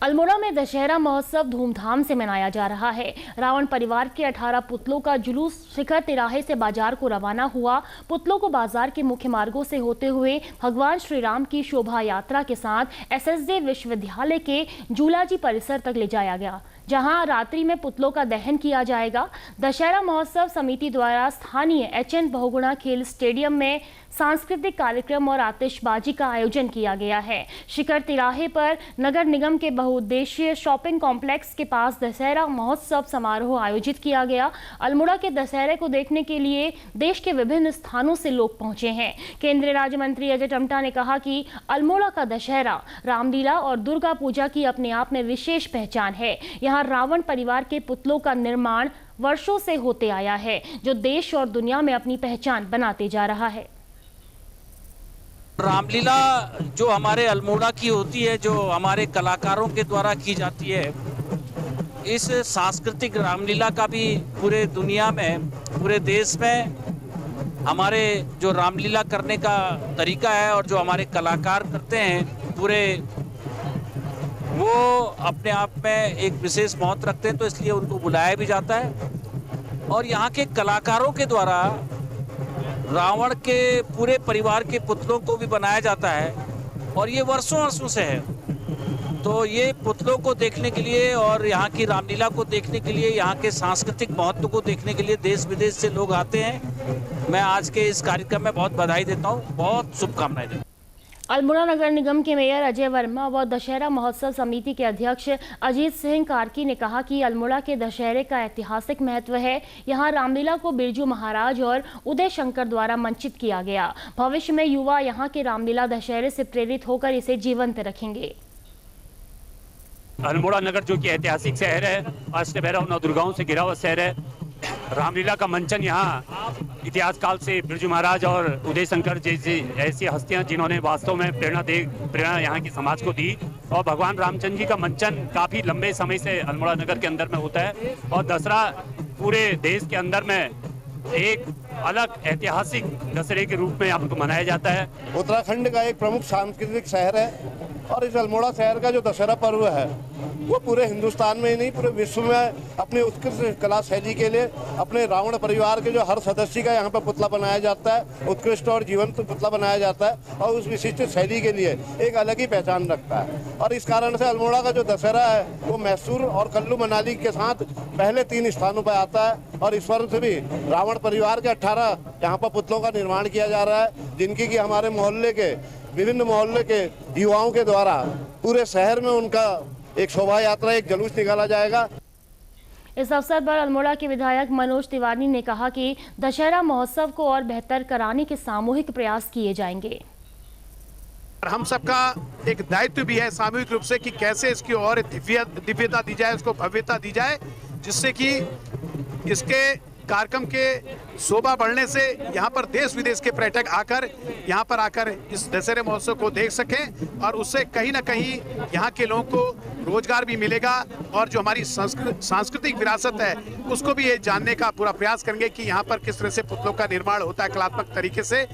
अल्मोड़ा में दशहरा महोत्सव धूमधाम से मनाया जा रहा है। रावण परिवार के 18 पुतलों का जुलूस शिखर तिराहे से बाजार को रवाना हुआ। पुतलों को बाजार के मुख्य मार्गों से होते हुए भगवान श्री राम की शोभा यात्रा के साथ एसएसजे विश्वविद्यालय के झूलाजी परिसर तक ले जाया गया, जहां रात्रि में पुतलों का दहन किया जाएगा। दशहरा महोत्सव समिति द्वारा स्थानीय एचएन बहुगुणा खेल स्टेडियम में सांस्कृतिक कार्यक्रम और आतिशबाजी का आयोजन किया गया है। शिखर तिराहे पर नगर निगम के बहुउद्देशीय शॉपिंग कॉम्प्लेक्स के पास दशहरा महोत्सव समारोह आयोजित किया गया। अल्मोड़ा के दशहरे को देखने के लिए देश के विभिन्न स्थानों से लोग पहुंचे हैं। केंद्रीय राज्य मंत्री अजय टम्टा ने कहा कि अल्मोड़ा का दशहरा रामलीला और दुर्गा पूजा की अपने आप में विशेष पहचान है। यहाँ रावण परिवार के पुतलों का निर्माण वर्षों से होते आया है, जो देश और दुनिया में अपनी पहचान बनाते जा रहा है। रामलीला जो हमारे अल्मोड़ा की होती है, जो हमारे कलाकारों के द्वारा की जाती है, इस सांस्कृतिक रामलीला का भी पूरे दुनिया में, पूरे देश में हमारे जो रामलीला करने का तरीका है और जो हमारे कलाकार करते हैं पूरे, वो अपने आप में एक विशेष महत्व रखते हैं, तो इसलिए उनको बुलाया भी जाता है। और यहाँ के कलाकारों के द्वारा रावण के पूरे परिवार के पुतलों को भी बनाया जाता है और ये वर्षों से है। तो ये पुतलों को देखने के लिए और यहाँ की रामलीला को देखने के लिए, यहाँ के सांस्कृतिक महत्व को देखने के लिए देश विदेश से लोग आते हैं। मैं आज के इस कार्यक्रम में बहुत बधाई देता हूँ, बहुत शुभकामनाएं देता हूँ। अल्मोड़ा नगर निगम के मेयर अजय वर्मा व दशहरा महोत्सव समिति के अध्यक्ष अजीत सिंह कार्की ने कहा कि अल्मोड़ा के दशहरे का ऐतिहासिक महत्व है। यहाँ रामलीला को बिरजू महाराज और उदय शंकर द्वारा मंचित किया गया। भविष्य में युवा यहाँ के रामलीला दशहरे से प्रेरित होकर इसे जीवंत रखेंगे। अल्मोड़ा नगर जो कि ऐतिहासिक शहर है, अष्टभैरव नवदुर्गाओं से घिरा हुआ शहर है। रामलीला का मंचन यहाँ इतिहास काल से बिरजू महाराज और उदय शंकर जैसी ऐसी हस्तियां, जिन्होंने वास्तव में प्रेरणा यहाँ की समाज को दी। और भगवान रामचंद्र जी का मंचन काफी लंबे समय से अल्मोड़ा नगर के अंदर में होता है और दशहरा पूरे देश के अंदर में एक अलग ऐतिहासिक दशहरे के रूप में यहाँ पर मनाया जाता है। उत्तराखंड का एक प्रमुख सांस्कृतिक शहर है और इस अल्मोड़ा शहर का जो दशहरा पर्व है वो पूरे हिंदुस्तान में ही नहीं, पूरे विश्व में अपनी उत्कृष्ट कला शैली के लिए अपने रावण परिवार के जो हर सदस्य का यहाँ पर पुतला बनाया जाता है, उत्कृष्ट और जीवंत पुतला बनाया जाता है और उस विशिष्ट शैली के लिए एक अलग ही पहचान रखता है। और इस कारण से अल्मोड़ा का जो दशहरा है वो मैसूर और कुल्लू मनाली के साथ पहले 3 स्थानों पर आता है। और इस वर्ष भी रावण परिवार के 18 यहाँ पर पुतलों का निर्माण किया जा रहा है, जिनकी कि हमारे मोहल्ले के विभिन्न मोहल्ले के युवाओं के द्वारा पूरे शहर में उनका एक शोभा यात्रा, एक जुलूस निकाला जाएगा। इस अवसर पर अल्मोड़ा के विधायक मनोज तिवारी ने कहा कि दशहरा महोत्सव को और बेहतर कराने के सामूहिक प्रयास किए जाएंगे। हम सबका एक दायित्व भी है सामूहिक रूप से कि कैसे इसकी और दिव्यता दी जाए, उसको भव्यता दी जाए, जिससे कि इसके कार्यक्रम के शोभा बढ़ने से यहाँ पर देश विदेश के पर्यटक आकर इस दशहरे महोत्सव को देख सकें और उससे कहीं ना कहीं यहाँ के लोगों को रोजगार भी मिलेगा और जो हमारी सांस्कृतिक विरासत है उसको भी ये जानने का पूरा प्रयास करेंगे कि यहाँ पर किस तरह से पुतलों का निर्माण होता है कलात्मक तरीके से।